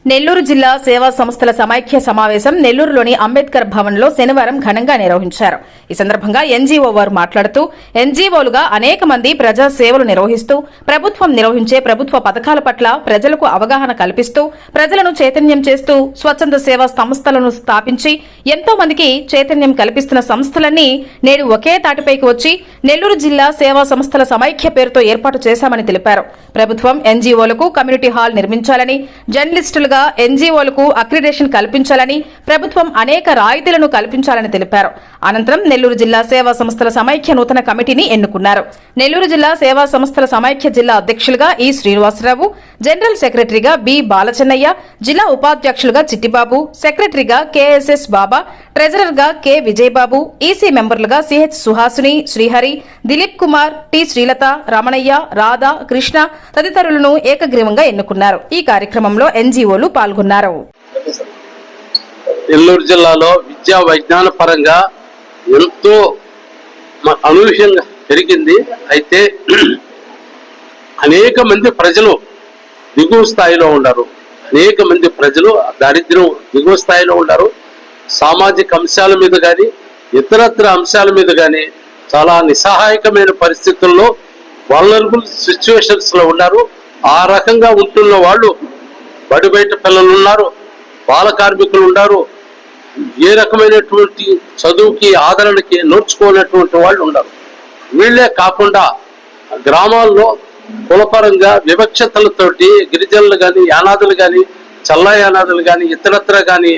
నెల్లూరు జిల్లా సేవా సంస్థల సమైక్య సమావేశం నెల్లూరులోని అంబేద్కర్ భవన్లో శనివారం ఘనంగా నిర్వహించారు. ఈ సందర్భంగా ఎన్జీఓ వారు మాట్లాడుతూ ఎన్జీఓలుగా అనేక మంది ప్రజా సేవలు నిర్వహిస్తూ ప్రభుత్వం నిర్వహించే ప్రభుత్వ పథకాల పట్ల ప్రజలకు అవగాహన కల్పిస్తూ ప్రజలను చైతన్యం చేస్తూ స్వచ్ఛంద సేవా సంస్థలను స్థాపించి ఎంతో మందికి చైతన్యం కల్పిస్తున్న సంస్థలన్నీ నేడు ఒకే తాటిపైకి వచ్చి నెల్లూరు జిల్లా సేవా సంస్థల సమైక్య పేరుతో ఏర్పాటు చేశామని తెలిపారు. ప్రభుత్వం ఎన్జీఓలకు కమ్యూనిటీ హాల్ నిర్మించాలని, జర్నలిస్టులుగా ఎన్జీఓలకు అక్రిడేషన్ కల్పించాలని, ప్రభుత్వం అనేక రాయితీలను కల్పించాలని తెలిపారు. అనంతరం నెల్లూరు జిల్లా సేవా సంస్థల సమైక్య నూతన కమిటీని ఎన్నుకున్నారు. నెల్లూరు జిల్లా సేవా సంస్థల సమైక్య జిల్లా అధ్యక్షులుగా ఈ శ్రీనివాసరావు, జనరల్ సెక్రటరీగా బి బాలచెన్నయ్య, జిల్లా ఉపాధ్యక్షులుగా చిట్టిబాబు, సెక్రటరీగా కేఎస్ఎస్ బాబా, ట్రెజరర్గా కె విజయబాబు, ఈసీ మెంబర్లుగా సిహెచ్ సుహాసిని, శ్రీహరి, దిలీప్ కుమార్, టి శ్రీలత, రమణయ్య, రాధా, కృష్ణ తదితరులను ఏకగ్రీవంగా ఎన్నుకున్నారు. ఈ కార్యక్రమంలో ఎన్జీఓలు పాల్గొన్నారు. నెల్లూరు జిల్లాలో విద్యా వైజ్ఞాన పరంగా ఎంతో అనూహ్యంగా పెరిగింది. అయితే అనేక మంది ప్రజలు దిగువ స్థాయిలో ఉన్నారు. అనేక మంది ప్రజలు దారిద్ర్యం దిగువ స్థాయిలో ఉన్నారు. సామాజిక అంశాల మీద కానీ ఇతరత్ర అంశాల మీద కానీ చాలా నిస్సహాయకమైన పరిస్థితుల్లో వల్నరబుల్ సిచ్యువేషన్స్ లో ఉన్నారు. ఆ రకంగా ఉంటున్న వాళ్ళు బడి బయట పిల్లలు ఉన్నారు, బాల కార్మికులు ఉన్నారు, ఏ రకమైనటువంటి చదువుకి ఆదరణకి నోచుకోనటువంటి వాళ్ళు ఉన్నారు. వీళ్లే కాకుండా గ్రామాల్లో కులపరంగా వివక్షతలతోటి గిరిజనులు కానీ, యానాదులు కానీ, చల్లా యానాదులు కానీ, ఇతరత్ర కానీ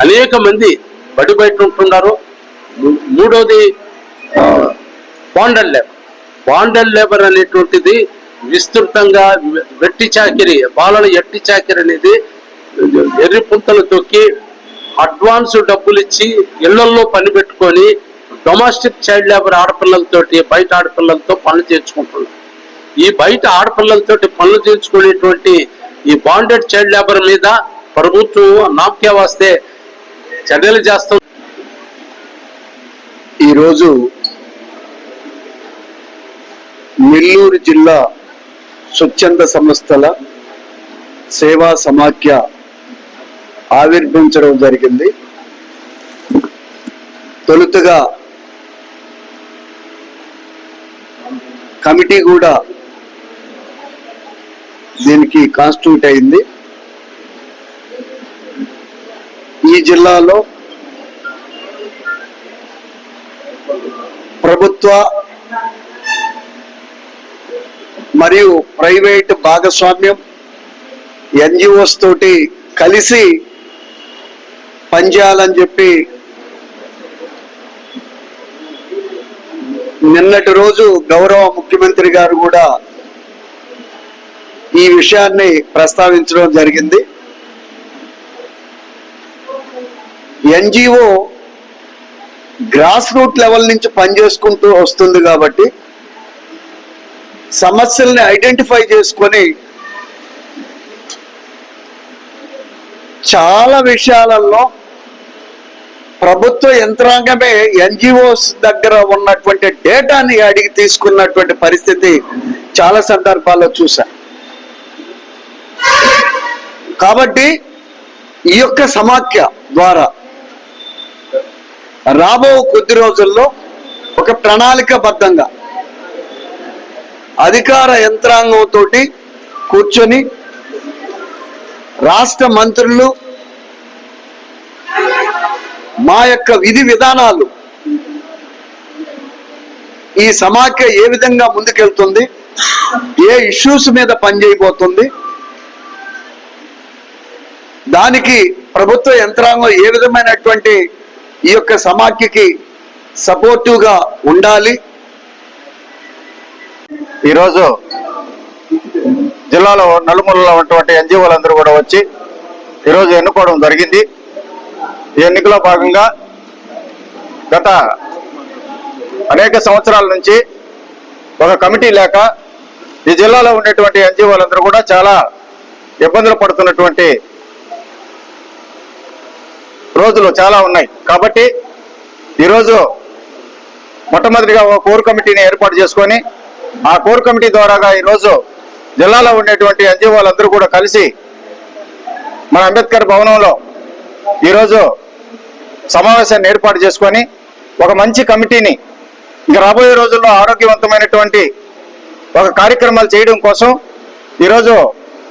అనేక మంది బడి బయట ఉంటున్నారు. మూడోది బాండల్ లేబర్ అనేటువంటిది విస్తృతంగా వెట్టి చాకిరి, బాలల ఎట్టి చాకిరి అనేది ఎర్రి పుంతలు తొక్కి అడ్వాన్స్ డబ్బులు ఇచ్చి ఇళ్లలో పని పెట్టుకొని డొమెస్టిక్ చైల్డ్ లేబర్ ఆడపిల్లలతోటి బయట ఆడపిల్లలతో పనులు చేర్చుకుంటున్నారు. ఈ బయట ఆడపిల్లలతోటి పనులు చేర్చుకునేటువంటి ఈ బాండెడ్ చైల్డ్ లేబర్ మీద ప్రభుత్వం నాప్కే వస్తే చర్యలు చేస్తాం. ఈరోజు నెల్లూరు జిల్లా స్వచ్ఛంద సంస్థల సేవా సమాఖ్య ఆవిర్భవించడం జరిగింది. తొలుతగా కమిటీ కూడా దీనికి కాన్స్టిట్యూట్ అయింది. ఈ జిల్లాలో ప్రభుత్వ మరియు ప్రైవేట్ భాగస్వామ్యం ఎన్జిఓస్ తోటి కలిసి పనిచేయాలని చెప్పి నిన్నటి రోజు గౌరవ ముఖ్యమంత్రి గారు కూడా ఈ విషయాన్ని ప్రస్తావించడం జరిగింది. ఎన్జిఓ గ్రాస్ రూట్ లెవెల్ నుంచి పనిచేసుకుంటూ వస్తుంది కాబట్టి సమస్యల్ని ఐడెంటిఫై చేసుకొని చాలా విషయాలలో ప్రభుత్వ యంత్రాంగమే ఎన్జిఓస్ దగ్గర ఉన్నటువంటి డేటాని అడిగి తీసుకున్నటువంటి పరిస్థితి చాలా సందర్భాల్లో చూసా. కాబట్టి ఈ యొక్క సమాఖ్య ద్వారా రాబో కొద్ది రోజుల్లో ఒక ప్రణాళికాబద్ధంగా అధికార యంత్రాంగంతో కూర్చొని రాష్ట్ర మంత్రులు మా యొక్క విధి విధానాలు ఈ సమాఖ్య ఏ విధంగా ముందుకెళ్తుంది, ఏ ఇష్యూస్ మీద పనిచేయబోతుంది, దానికి ప్రభుత్వ యంత్రాంగం ఏ విధమైనటువంటి ఈ యొక్క సమాఖ్యకి సపోర్టివ్గా ఉండాలి. ఈరోజు జిల్లాలో నలుమూలలో ఉన్నటువంటి ఎన్జిఓలందరూ కూడా వచ్చి ఈరోజు ఎన్నుకోవడం జరిగింది. ఈ ఎన్నికలో భాగంగా గత అనేక సంవత్సరాల నుంచి ఒక కమిటీ లేక ఈ జిల్లాలో ఉండేటువంటి ఎన్జిఓలందరూ కూడా చాలా ఇబ్బందులు పడుతున్నటువంటి రోజులు చాలా ఉన్నాయి. కాబట్టి ఈరోజు మొట్టమొదటిగా ఒక కోర్ కమిటీని ఏర్పాటు చేసుకొని ఆ కోర్ కమిటీ ద్వారాగా ఈరోజు జిల్లాలో ఉండేటువంటి ఎన్జిఓలందరూ కూడా కలిసి మన అంబేద్కర్ భవనంలో ఈరోజు సమావేశాన్ని ఏర్పాటు చేసుకొని ఒక మంచి కమిటీని ఇంకా రాబోయే రోజుల్లో ఆరోగ్యవంతమైనటువంటి ఒక కార్యక్రమాలు చేయడం కోసం ఈరోజు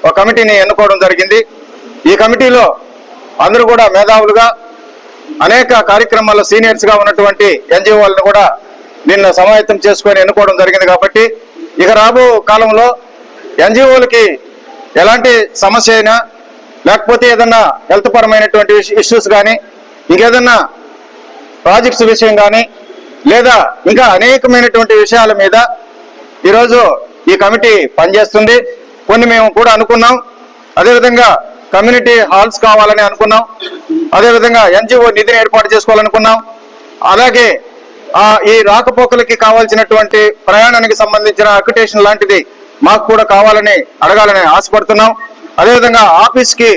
ఒక కమిటీని ఎన్నుకోవడం జరిగింది. ఈ కమిటీలో అందరూ కూడా మేధావులుగా అనేక కార్యక్రమాల్లో సీనియర్స్గా ఉన్నటువంటి ఎన్జిఓలను కూడా దీన్ని సమాయత్తం చేసుకొని ఎన్నుకోవడం జరిగింది. కాబట్టి ఇక రాబో కాలంలో ఎన్జిఓలకి ఎలాంటి సమస్య అయినా లేకపోతే ఏదన్నా హెల్త్ పరమైనటువంటి ఇష్యూస్ కానీ ఇంకేదన్నా ప్రాజెక్ట్స్ విషయం కానీ లేదా ఇంకా అనేకమైనటువంటి విషయాల మీద ఈరోజు ఈ కమిటీ పనిచేస్తుంది. కొన్ని మేము కూడా అనుకున్నాం, అదేవిధంగా కమ్యూనిటీ హాల్స్ కావాలని అనుకున్నాం, అదేవిధంగా ఎన్జిఓ నిధిని ఏర్పాటు చేసుకోవాలనుకున్నాం, అలాగే ఈ రాకపోకలకి కావాల్సినటువంటి ప్రయాణానికి సంబంధించిన అక్యుటేషన్ లాంటిది మాకు కూడా కావాలని అడగాలని ఆశపడుతున్నాం. అదేవిధంగా ఆఫీస్కి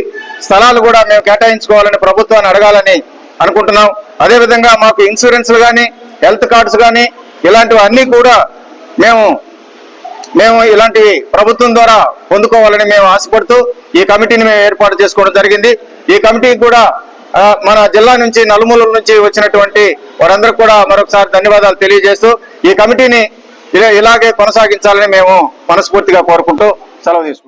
స్థలాలు కూడా మేము కేటాయించుకోవాలని ప్రభుత్వాన్ని అడగాలని అనుకుంటున్నాం. అదేవిధంగా మాకు ఇన్సూరెన్స్లు కానీ హెల్త్ కార్డ్స్ కానీ ఇలాంటివి అన్నీ కూడా మేము ఇలాంటివి ప్రభుత్వం ద్వారా పొందుకోవాలని మేము ఆశపడుతూ ఈ కమిటీని మేము ఏర్పాటు చేసుకోవడం జరిగింది. ఈ కమిటీకి కూడా మన జిల్లా నుంచి నలుమూలల నుంచి వచ్చినటువంటి వారందరికీ కూడా మరొకసారి ధన్యవాదాలు తెలియజేస్తూ ఈ కమిటీని ఇలాగే కొనసాగించాలని మేము మనస్ఫూర్తిగా కోరుకుంటూ సెలవు తీసుకుంటాం.